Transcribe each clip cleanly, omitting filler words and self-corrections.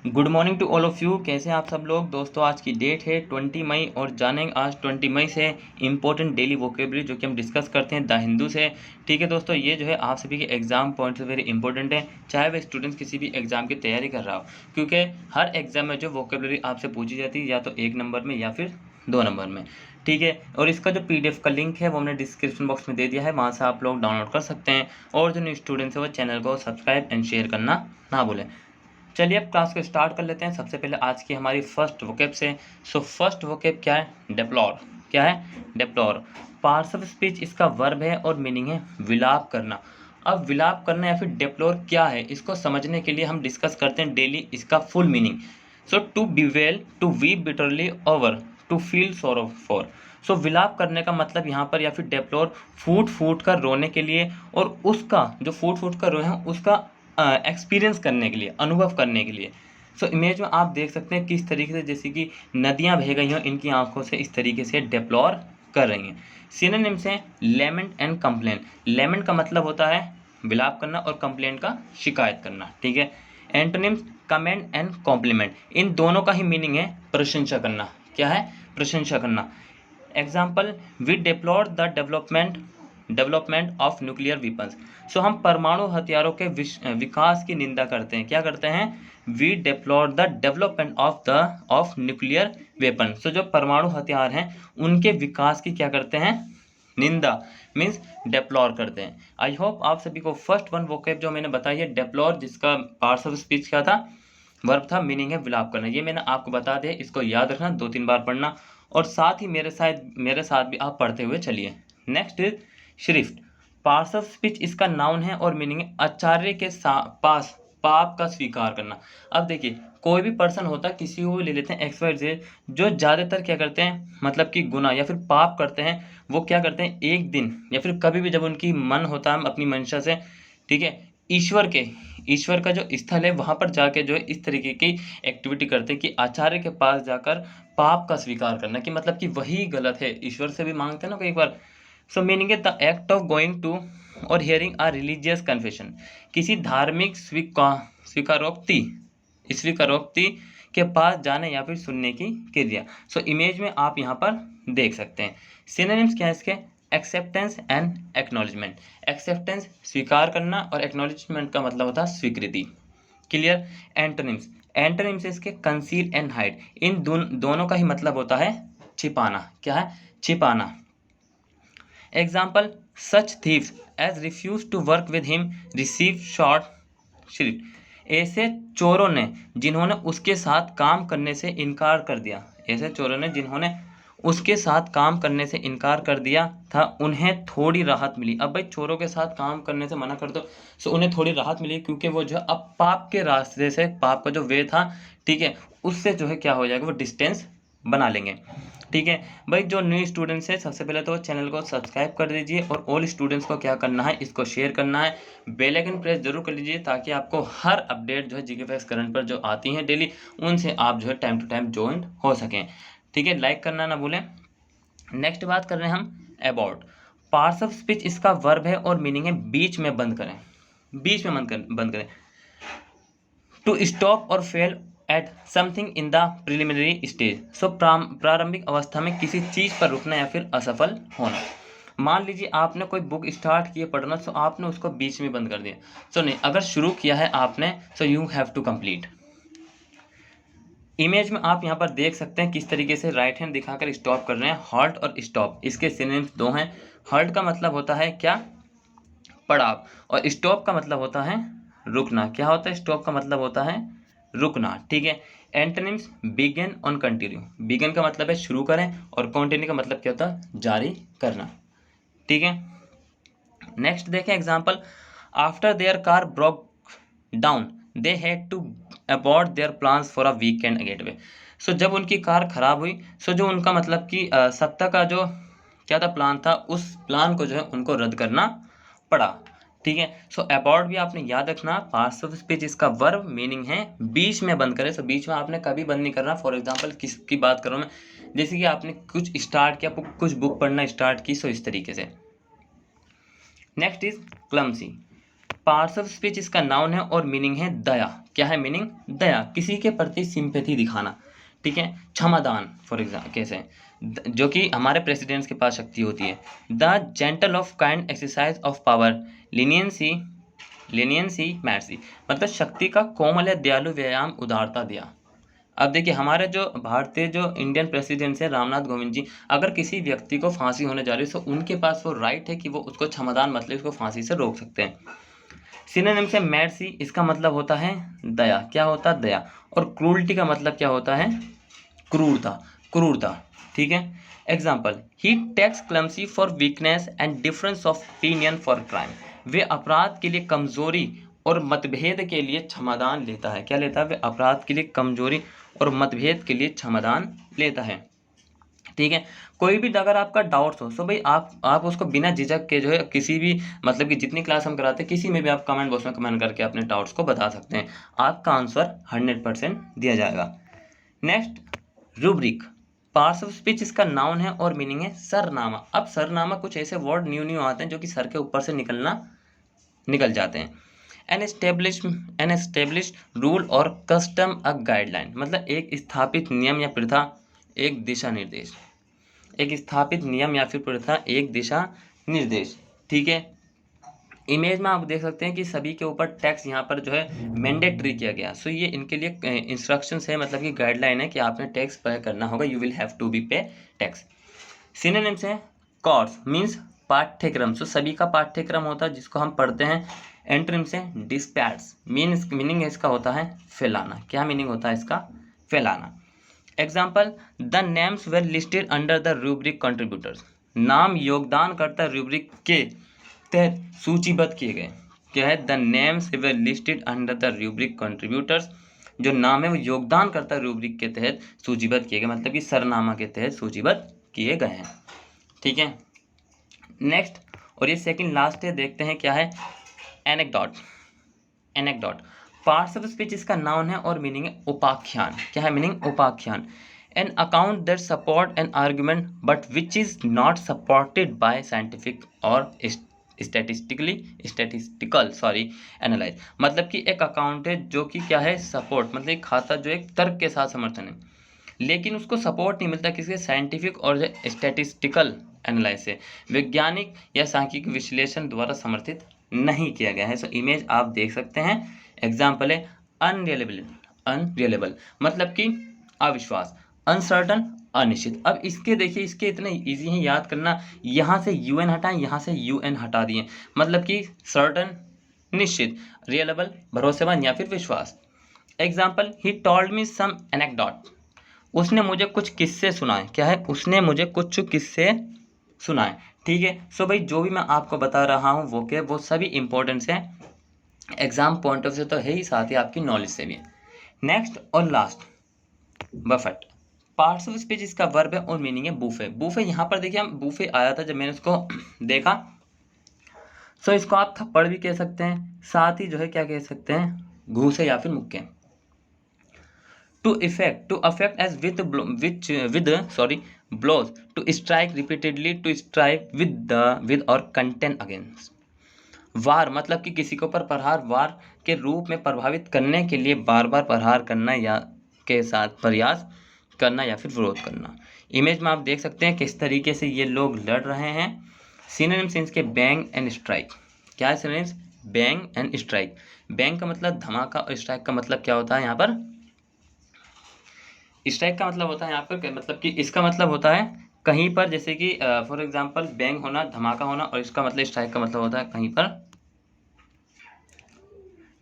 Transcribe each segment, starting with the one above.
Good morning to all of you. कैसे हैं आप सब लोग। दोस्तों आज की डेट है 20 मई और जानेंगे आज 20 मई से इंपॉर्टेंट डेली वोकेबलरी जो कि हम डिस्कस करते हैं द हिंदू से। ठीक है दोस्तों, ये जो है आप सभी के एग्जाम पॉइंट से वेरी इंपॉर्टेंट है, चाहे वह स्टूडेंट्स किसी भी एग्जाम की तैयारी कर रहा हो, क्योंकि हर एग्जाम में जो वोकेबलरी आपसे पूछी जाती है या तो 1 नंबर में या फिर 2 नंबर में। ठीक है, और इसका जो PDF का लिंक है वो हमने डिस्क्रिप्शन बॉक्स में दे दिया है, वहाँ से आप लोग डाउनलोड कर सकते हैं। और जो न्यू स्टूडेंट्स है वो चैनल को सब्सक्राइब एंड शेयर करना ना भूलें। चलिए अब क्लास को स्टार्ट कर लेते हैं। सबसे पहले आज की हमारी फर्स्ट वोकेब से। सो फर्स्ट वोकेब क्या है? डेप्लोर। क्या है? डेप्लोर। पार्ट्स ऑफ स्पीच इसका वर्ब है और मीनिंग है विलाप करना। अब विलाप करना या फिर डेप्लोर क्या है, इसको समझने के लिए हम डिस्कस करते हैं डेली इसका full meaning. So to bewail, to weep bitterly over, to feel sorrow for. So विलाप करने का मतलब यहाँ पर या फिर डेप्लोर फूट फूट कर रोने के लिए, और उसका जो फूट फूट कर रोए हैं उसका एक्सपीरियंस करने के लिए, अनुभव करने के लिए। सो इमेज में आप देख सकते हैं किस तरीके से जैसे कि नदियां बह गई हों इनकी आंखों से, इस तरीके से डेप्लोर कर रही हैं। सिनोनिम्स हैं लेमेंट एंड कंप्लेन। लेमेंट का मतलब होता है विलाप करना और कंप्लेंट का शिकायत करना। ठीक है। एंटोनिम्स कमेंट एंड कॉम्प्लीमेंट, इन दोनों का ही मीनिंग है प्रशंसा करना। क्या है? प्रशंसा करना। Example, we deplore the development of nuclear weapons. So हम परमाणु हथियारों के विकास की निंदा करते हैं। क्या करते हैं? We deplore the development of nuclear weapon. So जो परमाणु हथियार हैं उनके विकास की क्या करते हैं? निंदा, मीन्स डेप्लोर करते हैं। आई होप आप सभी को फर्स्ट वन वोकेब जो मैंने बताई है डेप्लोर, जिसका पार्ट्स ऑफ स्पीच क्या था? वर्ब था, मीनिंग है विलाप करना। ये मैंने आपको बता दिया, इसको याद रखना, 2-3 बार पढ़ना, और साथ ही मेरे साथ भी आप पढ़ते हुए चलिए। Next is shrift. Parts of speech इसका नाउन है और मीनिंग है आचार्य के पास पाप का स्वीकार करना। अब देखिए, कोई भी पर्सन होता है, किसी को भी ले लेते हैं XYZ, जो ज़्यादातर क्या करते हैं, मतलब कि गुनाह या फिर पाप करते हैं, वो क्या करते हैं एक दिन या फिर कभी भी जब उनकी मन होता है अपनी मंशा से, ठीक है, ईश्वर का जो स्थल है वहाँ पर जाके जो है इस तरीके की एक्टिविटी करते हैं कि आचार्य के पास जाकर पाप का स्वीकार करना, कि मतलब कि वही गलत है, ईश्वर से भी मांगते हैं ना कई बार। सो मीनिंग है the act of going to or hearing a religious confession, किसी धार्मिक स्वीकारोक्ति के पास जाने या फिर सुनने की क्रिया। सो इमेज में आप यहाँ पर देख सकते हैं। सिनोनिम्स क्या है इसके? Acceptance and acknowledgement. एक्सेप्टेंस स्वीकार करना और एक्नॉलेजमेंट का मतलब होता है स्वीकृति। क्लियर। एंटोनिम्स इसके कंसील एंड हाइड। इन दोनों का ही मतलब होता है छिपाना। क्या है? छिपाना। Example, such thieves as refuse to work with him receive short shrift. ऐसे चोरों ने जिन्होंने उसके साथ काम करने से इनकार कर दिया, ऐसे चोरों ने जिन्होंने उसके साथ काम करने से इनकार कर दिया था, उन्हें थोड़ी राहत मिली। अब भाई चोरों के साथ काम करने से मना कर दो, सो उन्हें थोड़ी राहत मिली, क्योंकि वो जो है अब पाप के रास्ते से, पाप का जो वे था, ठीक है, उससे जो है क्या हो जाएगा, वो डिस्टेंस बना लेंगे। ठीक है भाई, जो न्यू स्टूडेंट्स है सबसे पहले तो चैनल को सब्सक्राइब कर दीजिए, और ऑल स्टूडेंट्स को क्या करना है, इसको शेयर करना है, बेल आइकन प्रेस जरूर कर लीजिए, ताकि आपको हर अपडेट जो है जीके फैक्ट्स करंट पर जो आती हैं डेली, उनसे आप जो है टाइम टू टाइम ज्वाइन हो सकें। ठीक है, लाइक करना ना भूलें। नेक्स्ट बात कर रहे हैं हम अबाउट। पार्ट्स ऑफ स्पीच इसका वर्ब है और मीनिंग है बीच में बंद करें। बीच में बंद करें। To stop or fail at something in the preliminary stage. So प्रारंभिक अवस्था में किसी चीज़ पर रुकना या फिर असफल होना। मान लीजिए आपने कोई बुक स्टार्ट किया पढ़ना, सो आपने उसको बीच में बंद कर दिया। सो नहीं, अगर शुरू किया है आपने, so you have to complete. Image में आप यहाँ पर देख सकते हैं किस तरीके से राइट हैंड दिखाकर स्टॉप कर रहे हैं। हॉल्ट और स्टॉप, इसके सिनोनिम्स 2 हैं। हॉल्ट का मतलब होता है क्या? पड़ाव, और स्टॉप का मतलब होता है रुकना। क्या होता है? स्टॉप का मतलब होता है रुकना। ठीक है। एंटोनिम्स बिगिन और कंटिन्यू। बिगिन का मतलब है शुरू करें, और कंटिन्यू का मतलब क्या होता है? जारी करना। ठीक है। नेक्स्ट देखें example, after their car broke down they had to abort their plans for a weekend getaway. So जब उनकी कार खराब हुई, सो जो उनका मतलब कि सप्ताह का जो क्या था प्लान था, उस प्लान को जो है उनको रद्द करना पड़ा। ठीक है। सो अबॉर्ट भी आपने याद रखना, पार्ट्स ऑफ स्पीच इसका वर्ब, मीनिंग है बीच में बंद करें। सो बीच में आपने कभी बंद नहीं करना। फॉर एग्जांपल किसकी बात करूँ मैं, जैसे कि आपने कुछ स्टार्ट किया, कुछ बुक पढ़ना स्टार्ट की, सो इस तरीके से। Next is clumsy. Parts of speech इसका नाउन है और मीनिंग है दया। क्या है मीनिंग? दया, किसी के प्रति सिंपैथी दिखाना, ठीक है। क्षमादान फॉर एग्जाम्पल कैसे, जो कि हमारे प्रेसिडेंट्स के पास शक्ति होती है। The gentle of kind exercise of power, leniency mercy, मतलब शक्ति का कोमल या दयालु व्यायाम, उदारता, दया। अब देखिए हमारे जो भारतीय जो इंडियन प्रेसिडेंट हैं रामनाथ कोविंद जी, अगर किसी व्यक्ति को फांसी होने जा रही है तो उनके पास वो राइट है कि वो उसको क्षमादान मतलब उसको फांसी से रोक सकते हैं। सिनोनिम से मैर्सी, इसका मतलब होता है दया। क्या होता है? दया। और क्रूरटी का मतलब क्या होता है? क्रूरता, ठीक है। Example, he takes clumsy for weakness and difference of opinion for crime, वे अपराध के लिए कमजोरी और मतभेद के लिए क्षमादान लेता है। क्या लेता है? वे अपराध के लिए कमजोरी और मतभेद के लिए क्षमादान लेता है, ठीक है। कोई भी अगर आपका डाउट्स हो तो भाई आप उसको बिना झिझक के जो है किसी भी मतलब कि जितनी क्लास हम कराते हैं किसी में भी आप कमेंट बॉक्स में कमेंट करके अपने डाउट्स को बता सकते हैं, आपका आंसर 100% दिया जाएगा। Next, rubric. Parts of speech इसका नाउन है और मीनिंग है सरनामा। अब सरनामा कुछ ऐसे वर्ड न्यू आते हैं जो कि सर के ऊपर से निकल जाते हैं। एन एस्टेब्लिश्ड रूल और कस्टम, अ गाइडलाइन, मतलब एक स्थापित नियम या प्रथा, एक दिशा निर्देश। एक स्थापित नियम या फिर प्रथा, एक दिशा निर्देश, ठीक है। इमेज में आप देख सकते हैं कि सभी के ऊपर टैक्स यहाँ पर जो है मैंडेटरी किया गया। सो ये इनके लिए इंस्ट्रक्शंस है, मतलब कि गाइडलाइन है कि आपने टैक्स पे करना होगा, you will have to be pay tax. Synonyms है, कोर्स मीन्स पाठ्यक्रम, सो सभी का पाठ्यक्रम होता है जिसको हम पढ़ते हैं। एंटोनिम्स है, डिस्पैट्स मीनिंग इसका होता है फैलाना। क्या मीनिंग होता है इसका? फैलाना। Example, the names were listed under the rubric contributors, नाम योगदानकर्ता रूब्रिक के तहत सूचीबद्ध किए गए। क्या है? The names were listed under the rubric contributors, जो नाम है वो योगदानकर्ता रूब्रिक के तहत सूचीबद्ध किए गए, मतलब कि सरनामा के तहत सूचीबद्ध किए गए हैं, ठीक है। नेक्स्ट, और ये सेकंड लास्ट है, देखते हैं क्या है। एनेक्डोट। पार्ट्स ऑफ स्पीच इसका नाउन है और मीनिंग है उपाख्यान। क्या है मीनिंग? उपाख्यान। An account that support an argument but which is not supported by scientific or statistical analyse, मतलब कि एक अकाउंट है जो कि क्या है? सपोर्ट, मतलब एक खाता जो एक तर्क के साथ समर्थन है, लेकिन उसको सपोर्ट नहीं मिलता किसी साइंटिफिक और स्टैटिस्टिकल एनालाइज से, वैज्ञानिक या सांख्यिक विश्लेषण द्वारा समर्थित नहीं किया गया है। सो इमेज आप देख सकते हैं। एग्जाम्पल है अनरिलेबल, मतलब कि अविश्वास। अनसर्टन, अनिश्चित। अब इसके देखिए, इसके इतने इजी हैं याद करना, यहाँ से यूएन हटाएं, यहाँ से यूएन हटा दिए, मतलब कि सर्टन निश्चित, रिलेबल भरोसेमंद या फिर विश्वास। Example, he told me some anecdote, उसने मुझे कुछ किस्से सुनाए। क्या है? उसने मुझे कुछ किस्से सुनाए, ठीक है। सो भाई जो भी मैं आपको बता रहा हूँ वो सभी इंपॉर्टेंट्स हैं, एग्जाम पॉइंट ऑफ व्यू तो है ही, साथ ही आपकी नॉलेज से भी है। नेक्स्ट और last, Buffett. Parts of speech इसका वर्ब है और मीनिंग है बूफे। बूफे यहाँ पर देखिए, हम बूफे आया था जब मैंने उसको देखा, सो इसको आप थप्पड़ भी कह सकते हैं, साथ ही जो है क्या कह सकते हैं? घूसे या फिर मुक्के। To affect as with blows, to strike repeatedly, to strike with or contend against। वार मतलब कि किसी के ऊपर प्रहार, वार के रूप में प्रभावित करने के लिए बार बार प्रहार करना या के साथ प्रयास करना या फिर विरोध करना। इमेज में आप देख सकते हैं किस तरीके से ये लोग लड़ रहे हैं। सिनोनिम्स इनके बैंग एंड स्ट्राइक। क्या है synonyms? Bang and strike. Bang का मतलब धमाका और स्ट्राइक का मतलब क्या होता है यहाँ पर? स्ट्राइक का मतलब होता है यहाँ पर, मतलब कि इसका मतलब होता है कहीं पर, जैसे कि फॉर एग्जांपल बैंग होना, धमाका होना, और इसका मतलब स्ट्राइक का मतलब होता है कहीं पर।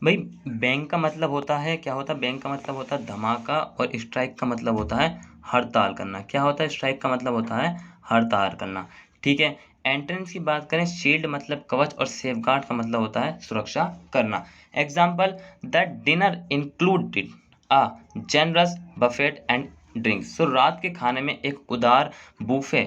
भाई बैंग का मतलब होता है, क्या होता है? बैंग का मतलब होता है धमाका, और स्ट्राइक का मतलब होता है हड़ताल करना। क्या होता है? स्ट्राइक का मतलब होता है हड़ताल करना, ठीक है। एंट्रेंस की बात करें, शील्ड मतलब कवच, और सेफगार्ड का मतलब होता है सुरक्षा करना। Example, the dinner included a generous buffet and drinks. So रात के खाने में एक उदार बूफे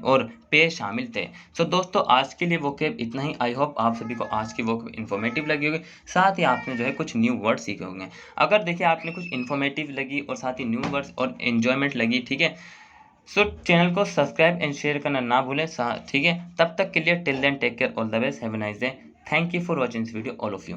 और पेय शामिल थे। सो दोस्तों आज के लिए वोकैब इतना ही। आई होप आप सभी को आज की वोकैब इन्फॉर्मेटिव लगी होगी, साथ ही आपने जो है कुछ न्यू वर्ड सीखे होंगे। अगर देखिए आपने कुछ इन्फॉर्मेटिव लगी और साथ ही न्यू वर्ड्स और एन्जॉयमेंट लगी, ठीक है, सो चैनल को सब्सक्राइब एंड शेयर करना ना भूलें, ठीक है। तब तक के लिए till then take care, all the best, have a nice day. Thank you for watching this video all of you.